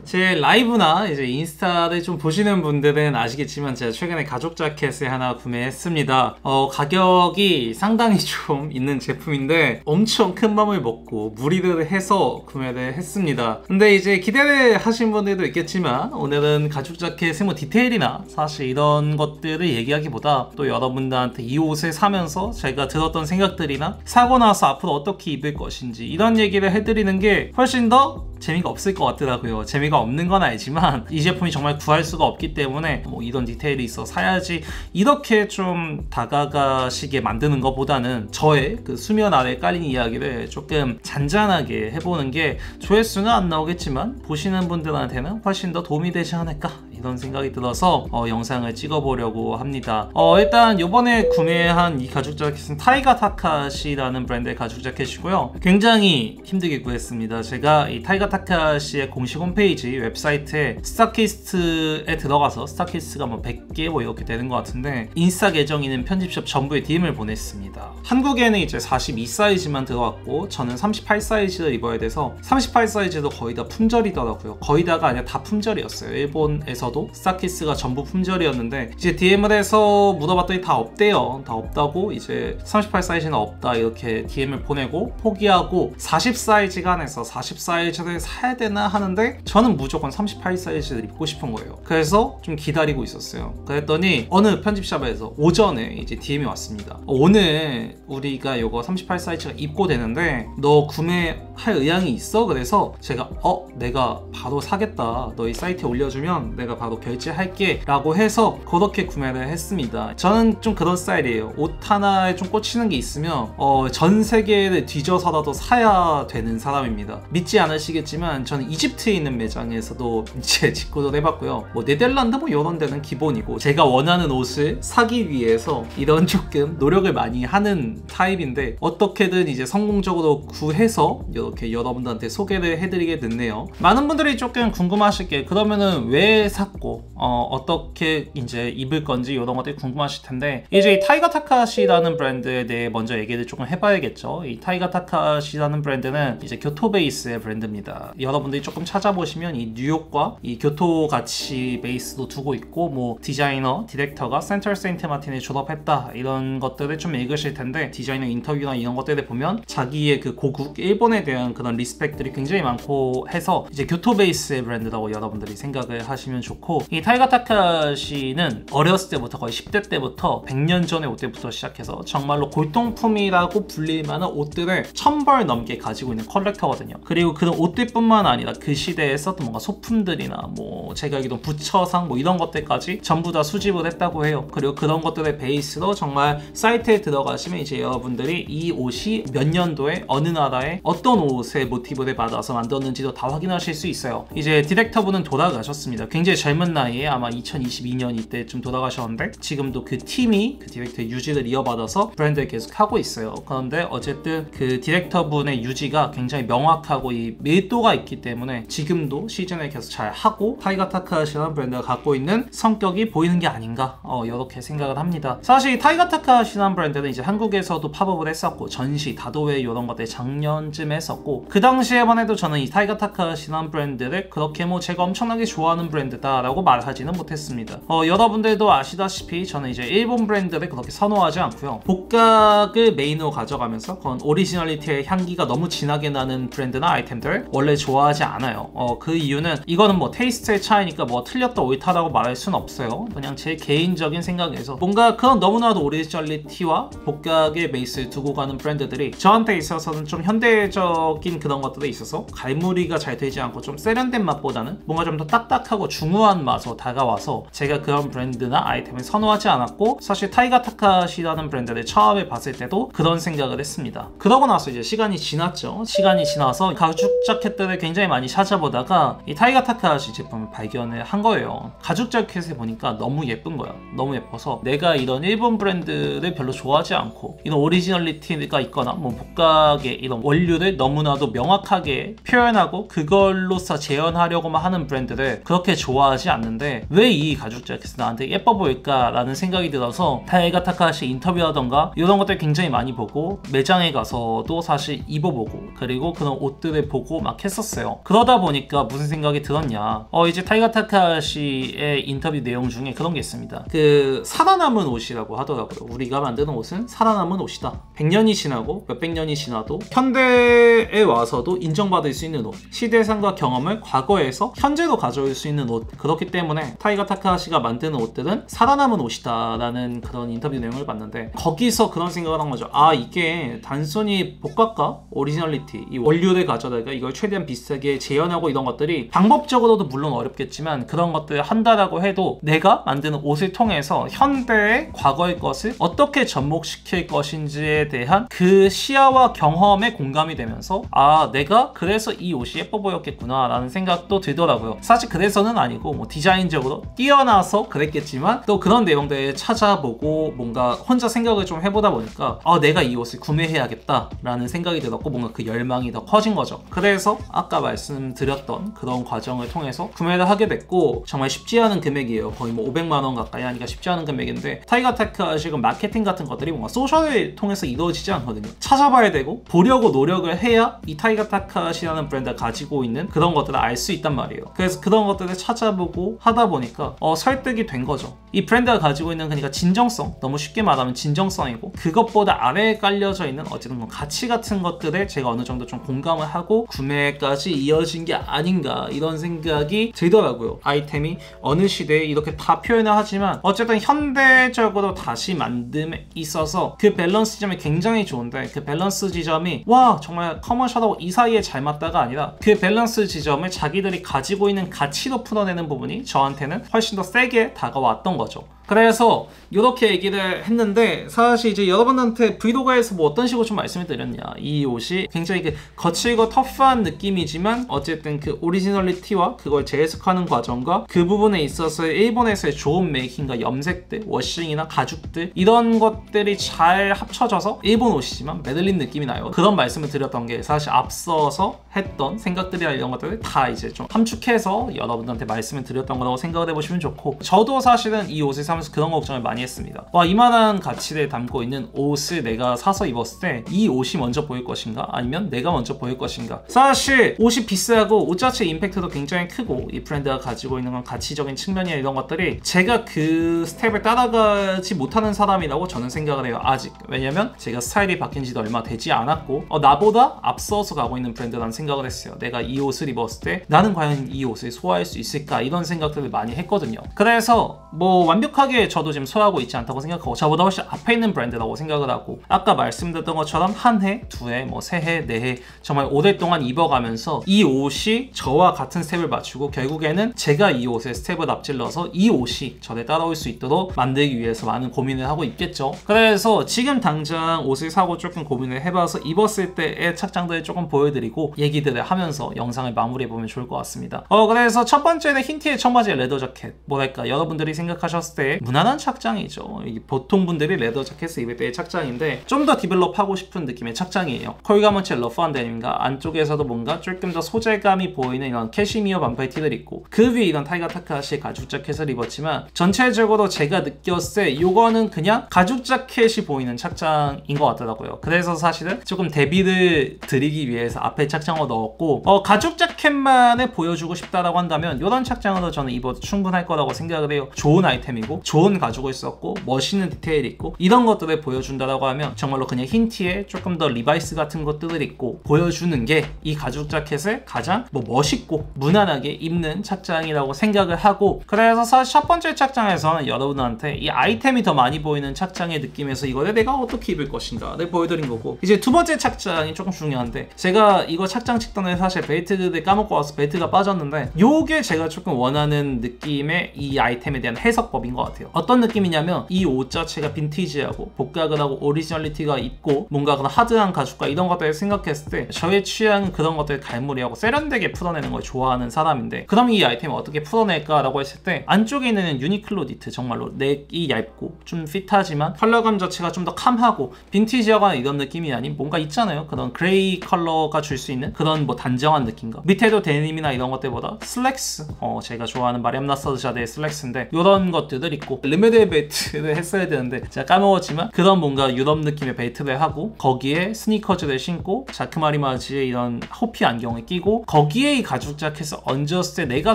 제 라이브나 이제 인스타를 좀 보시는 분들은 아시겠지만 제가 최근에 가죽 자켓을 하나 구매했습니다. 가격이 상당히 좀 있는 제품인데 엄청 큰 맘을 먹고 무리를 해서 구매를 했습니다. 근데 이제 기대를 하신 분들도 있겠지만 오늘은 가죽 자켓의 뭐 디테일이나 사실 이런 것들을 얘기하기보다 또 여러분들한테 이 옷을 사면서 제가 들었던 생각들이나 사고 나서 앞으로 어떻게 입을 것인지 이런 얘기를 해드리는 게 훨씬 더 재미가 없을 것 같더라고요. 재미가 없는 건 알지만 이 제품이 정말 구할 수가 없기 때문에 뭐 이런 디테일이 있어 사야지 이렇게 좀 다가가시게 만드는 것보다는 저의 그 수면 아래 깔린 이야기를 조금 잔잔하게 해보는 게 조회수는 안 나오겠지만 보시는 분들한테는 훨씬 더 도움이 되지 않을까 이런 생각이 들어서 영상을 찍어보려고 합니다. 일단 요번에 구매한 이 가죽 자켓은 타이가 타카시라는 브랜드의 가죽 자켓이고요. 굉장히 힘들게 구했습니다. 제가 이 타이가 타카시의 공식 홈페이지 웹사이트에 스타키스트에 들어가서 스타키스트가 뭐 100개 뭐 이렇게 되는 것 같은데 인스타 계정 있는 편집샵 전부에 DM을 보냈습니다. 한국에는 이제 42 사이즈만 들어왔고 저는 38 사이즈를 입어야 돼서 38 사이즈도 거의 다 품절이더라고요. 거의 다가 아니라 다 품절이었어요. 일본에서도 스타키스가 전부 품절이었는데 이제 DM을 해서 물어봤더니 다 없대요. 다 없다고 이제 38 사이즈는 없다 이렇게 DM을 보내고 포기하고 40 사이즈가 안에서 40 사이즈를 사야 되나 하는데 저는 무조건 38 사이즈를 입고 싶은 거예요. 그래서 좀 기다리고 있었어요. 그랬더니 어느 편집샵에서 오전에 이제 DM이 왔습니다. 오늘 우리가 이거 38 사이즈가 입고 되는데 너 구매할 의향이 있어? 그래서 제가 내가 바로 사겠다. 너희 사이트에 올려주면 내가 바로 결제할게 라고 해서 그렇게 구매를 했습니다. 저는 좀 그런 스타일이에요. 옷 하나에 좀 꽂히는 게 있으면 전 세계를 뒤져서라도 사야 되는 사람입니다. 믿지 않으시겠지만 저는 이집트에 있는 매장에서도 이제 직구를 해봤고요. 뭐 네덜란드 뭐 이런 데는 기본이고 제가 원하는 옷을 사기 위해서 이런 조금 노력을 많이 하는 타입인데 어떻게든 이제 성공적으로 구해서 이렇게 여러분들한테 소개를 해드리게 됐네요. 많은 분들이 조금 궁금하실 게 그러면은 왜 샀고 어떻게 이제 입을 건지 이런 것들이 궁금하실 텐데 이제 이 타이가 타카시라는 브랜드에 대해 먼저 얘기를 조금 해봐야겠죠. 이 타이가 타카시라는 브랜드는 이제 교토 베이스의 브랜드입니다. 여러분들이 조금 찾아보시면 이 뉴욕과 이 교토 같이 베이스도 두고 있고 뭐 디자이너, 디렉터가 센트럴 세인트 마틴에 졸업했다 이런 것들을 좀 읽으실 텐데 디자이너 인터뷰나 이런 것들을 보면 자기의 그 고국 일본에 대한 그런 리스펙들이 굉장히 많고 해서 이제 교토 베이스의 브랜드라고 여러분들이 생각을 하시면 좋고 이 타이가 타카시는 어렸을 때부터 거의 10대 때부터 100년 전의 옷 때부터 시작해서 정말로 골동품이라고 불릴 만한 옷들을 1000벌 넘게 가지고 있는 컬렉터거든요. 그리고 그런 옷들뿐만 아니라 그 시대에 썼던 뭔가 소품들이나 뭐 제가 알기로 부처상 뭐 이런 것들까지 전부 다 수집을 했다고 해요. 그리고 그런 것들의 베이스로 정말 사이트에 들어가시면 이제 여러분들이 이 옷이 몇 년도에 어느 나라의 어떤 옷의 모티브를 받아서 만들었는지도 다 확인하실 수 있어요. 이제 디렉터분은 돌아가셨습니다. 굉장히 젊은 나이에 아마 2022년 이때쯤 돌아가셨는데 지금도 그 팀이 그 디렉터의 유지를 이어받아서 브랜드를 계속 하고 있어요. 그런데 어쨌든 그 디렉터분의 유지가 굉장히 명확하고 이 밀도가 있기 때문에 지금도 시즌을 계속 잘 하고 타이가 타카시라는 브랜드가 갖고 있는 성격이 보이는 게 아닌가 이렇게 생각을 합니다. 사실 타이가 타카시라는 브랜드는 이제 한국에서도 팝업을 했었고 전시, 다도회 이런 것들 작년쯤에 했었고 그 당시에만 해도 저는 이 타이가 타카시라는 브랜드를 그렇게 뭐 제가 엄청나게 좋아하는 브랜드다라고 말하지는 못했습니다. 여러분들도 아시다시피 저는 이제 일본 브랜드를 그렇게 선호하지 않고요. 복각을 메인으로 가져가면서 그런 오리지널리티의 향기가 너무 진하게 나는 브랜드나 아이템들 원래 좋아하지 않아요. 그 이유는 이거는 뭐 테이스트의 차이니까 뭐 틀렸다 옳다라고 말할 수는 없어요. 그냥 제 개인적인 생각에서 뭔가 그런 너무나도 오리지널리티와 복각의 베이스를 두고 가는 브랜드들이 저한테 있어서는 좀 현대적인 그런 것들에 있어서 갈무리가 잘 되지 않고 좀 세련된 맛보다는 뭔가 좀 더 딱딱하고 중후한 맛으로 다가와서 제가 그런 브랜드나 아이템을 선호하지 않았고 사실 타이가 타카시라는 브랜드를 처음에 봤을 때도 그런 생각을 했습니다. 그러고 나서 이제 시간이 지났죠. 시간이 지나서 가죽 자켓들을 굉장히 많이 찾아보다가 이 타이가 타카시 제품을 발견을 한 거예요. 가죽 자켓을 보니까 너무 예쁜 거야. 너무 예뻐서 내가 이런 일본 브랜드를 별로 좋아하지 않고 이런 오리지널리티가 있거나 뭐 복각의 이런 원료를 너무나도 명확하게 표현하고 그걸로서 재현하려고만 하는 브랜드를 그렇게 좋아하지 좋아하지 않는데 왜 이 가죽 자켓이 나한테 예뻐 보일까 라는 생각이 들어서 타이가 타카하시 인터뷰라던가 이런 것들 굉장히 많이 보고 매장에 가서도 사실 입어보고 그리고 그런 옷들을 보고 막 했었어요. 그러다 보니까 무슨 생각이 들었냐, 이제 타이가 타카하시의 인터뷰 내용 중에 그런 게 있습니다. 그 살아남은 옷이라고 하더라고요. 우리가 만드는 옷은 살아남은 옷이다. 100년이 지나고 몇백 년이 지나도 현대에 와서도 인정받을 수 있는 옷, 시대상과 경험을 과거에서 현재로 가져올 수 있는 옷. 그렇기 때문에 타이가 타카하시가 만드는 옷들은 살아남은 옷이다 라는 그런 인터뷰 내용을 봤는데, 거기서 그런 생각을 한 거죠. 아, 이게 단순히 복각과 오리지널리티, 이 원료를 가져다가 이걸 최대한 비슷하게 재현하고 이런 것들이 방법적으로도 물론 어렵겠지만 그런 것들을 한다라고 해도 내가 만드는 옷을 통해서 현대의 과거의 것을 어떻게 접목시킬 것인지에 대한 그 시야와 경험에 공감이 되면서 아, 내가 그래서 이 옷이 예뻐 보였겠구나 라는 생각도 들더라고요. 사실 그래서는 아니고 뭐 디자인적으로 뛰어나서 그랬겠지만 또 그런 내용들을 찾아보고 뭔가 혼자 생각을 좀 해보다 보니까 아, 내가 이 옷을 구매해야겠다 라는 생각이 들었고 뭔가 그 열망이 더 커진 거죠. 그래서 아까 말씀드렸던 그런 과정을 통해서 구매를 하게 됐고, 정말 쉽지 않은 금액이에요. 거의 뭐 500만 원 가까이 하니까 쉽지 않은 금액인데, 타이가 타카하시가 마케팅 같은 것들이 뭔가 소셜을 통해서 이루어지지 않거든요. 찾아봐야 되고 보려고 노력을 해야 이 타이가 타카하시라는 브랜드가 가지고 있는 그런 것들을 알 수 있단 말이에요. 그래서 그런 것들을 찾아보고 하다 보니까 설득이 된 거죠. 이 브랜드가 가지고 있는 그러니까 진정성, 너무 쉽게 말하면 진정성이고 그것보다 아래에 깔려져 있는 어쨌든 뭐 가치 같은 것들에 제가 어느 정도 좀 공감을 하고 구매까지 이어진 게 아닌가 이런 생각이 들더라고요. 아이템이 어느 시대에 이렇게 다 표현을 하지만 어쨌든 현대적으로 다시 만듦에 있어서 그 밸런스 지점이 굉장히 좋은데, 그 밸런스 지점이 와 정말 커머셜하고 이 사이에 잘 맞다가 아니라 그 밸런스 지점을 자기들이 가지고 있는 가치로 풀어내는 부분이 저한테는 훨씬 더 세게 다가왔던 거죠. 그래서 이렇게 얘기를 했는데, 사실 이제 여러분한테 브이로그에서 뭐 어떤 식으로 좀 말씀을 드렸냐, 이 옷이 굉장히 그 거칠고 터프한 느낌이지만 어쨌든 그 오리지널리티와 그걸 재해석하는 과정과 그 부분에 있어서 일본에서의 좋은 메이킹과 염색들, 워싱이나 가죽들 이런 것들이 잘 합쳐져서 일본 옷이지만 메들린 느낌이 나요. 그런 말씀을 드렸던 게 사실 앞서서 했던 생각들이나 이런 것들을 다 이제 좀 함축해서 여러분들한테 말씀을 드렸던 거라고 생각을 해보시면 좋고, 저도 사실은 이 옷을 사면서 그런 걱정을 많이 했습니다. 와, 이만한 가치를 담고 있는 옷을 내가 사서 입었을 때 이 옷이 먼저 보일 것인가 아니면 내가 먼저 보일 것인가. 사실 옷이 비싸고 옷 자체 임팩트도 굉장히 크고 이 브랜드가 가지고 있는 건 가치적인 측면이나 이런 것들이 제가 그 스텝을 따라가지 못하는 사람이라고 저는 생각을 해요, 아직. 왜냐면 제가 스타일이 바뀐 지도 얼마 되지 않았고 나보다 앞서서 가고 있는 브랜드라는 생각을 했어요. 내가 이 옷을 입었을 때 나는 과연 이 옷을 소화할 수 있을까 이런 생각들을 많이 했거든요. 그래서 뭐 완벽하게 저도 지금 소화하고 있지 않다고 생각하고 저보다 훨씬 앞에 있는 브랜드라고 생각을 하고, 아까 말씀드렸던 것처럼 한 해, 두 해, 뭐 세 해, 네 해 정말 오랫동안 입어가면서 이 옷이 저와 같은 스텝을 맞추고 결국에는 제가 이 옷에 스텝을 앞질러서 이 옷이 저를 따라올 수 있도록 만들기 위해서 많은 고민을 하고 있겠죠. 그래서 지금 당장 옷을 사고 조금 고민을 해봐서 입었을 때의 착장들을 조금 보여드리고 얘기들을 하면서 영상을 마무리해보면 좋을 것 같습니다. 그래서 첫 번째는 흰티의 청바지의 레더 자켓. 뭐랄까, 여러분들이 생각하셨을 때 무난한 착장이죠. 보통 분들이 레더 자켓을 입을 때의 착장인데 좀 더 디벨롭하고 싶은 느낌의 착장이에요. 콜가먼치의 러프한 데님과 안쪽에서도 뭔가 조금 더 소재감이 보이는 이런 캐시미어 반팔 티를 입고 그 위에 이런 타이가 타카하시의 가죽 자켓을 입었지만 전체적으로 제가 느꼈을 때 이거는 그냥 가죽 자켓이 보이는 착장인 것 같더라고요. 그래서 사실은 조금 대비를 드리기 위해서 앞에 착장을 넣었고, 가죽 자켓만을 보여주고 싶다라고 한다면 이런 착장으로 저는 입어도 충분할 거라고 생각을 해요. 좋은 아이템이고 좋은 가죽을 썼고 멋있는 디테일이 있고 이런 것들을 보여준다라고 하면 정말로 그냥 흰 티에 조금 더 리바이스 같은 것들을 입고 보여주는 게 이 가죽 자켓을 가장 뭐 멋있고 무난하게 입는 착장이라고 생각을 하고, 그래서 사실 첫 번째 착장에서는 여러분한테 이 아이템이 더 많이 보이는 착장의 느낌에서 이거를 내가 어떻게 입을 것인가를 보여드린 거고, 이제 두 번째 착장이 조금 중요한데, 제가 이거 착장 직전에 사실 벨트를 까먹고 와서 벨트가 빠졌는데 요게 제가 조금 원하는 느낌의 이 아이템에 대한 해석법인 것 같아요. 어떤 느낌이냐면 이 옷 자체가 빈티지하고 복각을 하고 오리지널리티가 있고 뭔가 그런 하드한 가죽과 이런 것들을 생각했을 때 저의 취향은 그런 것들을 갈무리하고 세련되게 풀어내는 걸 좋아하는 사람인데, 그럼 이 아이템을 어떻게 풀어낼까라고 했을 때 안쪽에 있는 유니클로 니트, 정말로 넥이 얇고 좀 핏하지만 컬러감 자체가 좀 더 캄하고 빈티지하거나 이런 느낌이 아닌 뭔가 있잖아요. 그런 그레이 컬러가 줄 수 있는 그런 뭐 단정한 느낌과 밑에도 데님이나 이런 것들보다 슬랙스, 제가 좋아하는 마리암 나서드샤드의 슬랙스인데 이런 것들을 입고 르메데 벨트를 했어야 되는데 제가 까먹었지만 그런 뭔가 유럽 느낌의 벨트를 하고 거기에 스니커즈를 신고 자크마리마지의 이런 호피 안경을 끼고 거기에 이 가죽 자켓을 얹었을 때 내가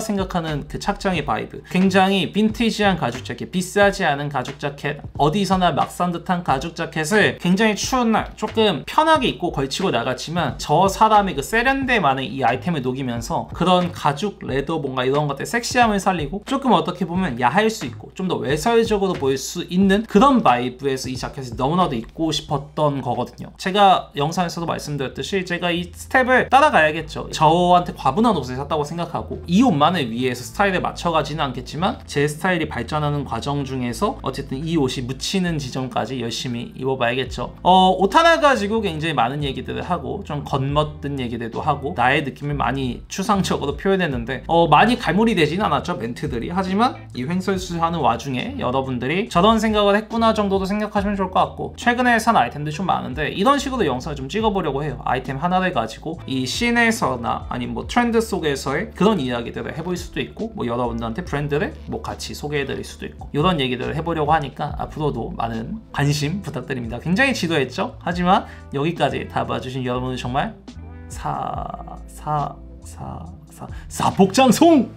생각하는 그 착장의 바이브, 굉장히 빈티지한 가죽 자켓, 비싸지 않은 가죽 자켓, 어디서나 막 산 듯한 가죽 자켓을 굉장히 추운 날 조금 편하게 입고 걸치고 나갔지만 저 사람의 그 세련됨 안에 이 아이템을 녹이면서 그런 가죽, 레더 뭔가 이런 것들 섹시함을 살리고 조금 어떻게 보면 야할 수 있고 좀 더 외설적으로 보일 수 있는 그런 바이브에서 이 자켓이 너무나도 입고 싶었던 거거든요. 제가 영상에서도 말씀드렸듯이 제가 이 스텝을 따라가야겠죠. 저한테 과분한 옷을 샀다고 생각하고 이 옷만을 위해서 스타일에 맞춰가지는 않겠지만 제 스타일이 발전하는 과정 중에서 어쨌든 이 옷이 묻히는 지점까지 열심히 입어봐야겠죠. 옷 하나 가지고 굉장히 많은 얘기들을 하고 좀 겉멋든 얘기들도 하고 나의 느낌을 많이 추상적으로 표현했는데 많이 갈무리 되진 않았죠, 멘트들이. 하지만 이 횡설수설하는 와중에 여러분들이 저런 생각을 했구나 정도도 생각하시면 좋을 것 같고, 최근에 산 아이템들 좀 많은데 이런 식으로 영상을 좀 찍어보려고 해요. 아이템 하나를 가지고 이 씬에서나 아니면 뭐 트렌드 속에서의 그런 이야기들을 해볼 수도 있고 뭐 여러분들한테 브랜드를 뭐 같이 소개해드릴 수도 있고 이런 얘기들을 해보려고 하니까 앞으로도 많은 관심 부탁드립니다. 굉장히 지루했죠? 하지만 여기까지 다 봐주신 여러분들 정말 사복장송!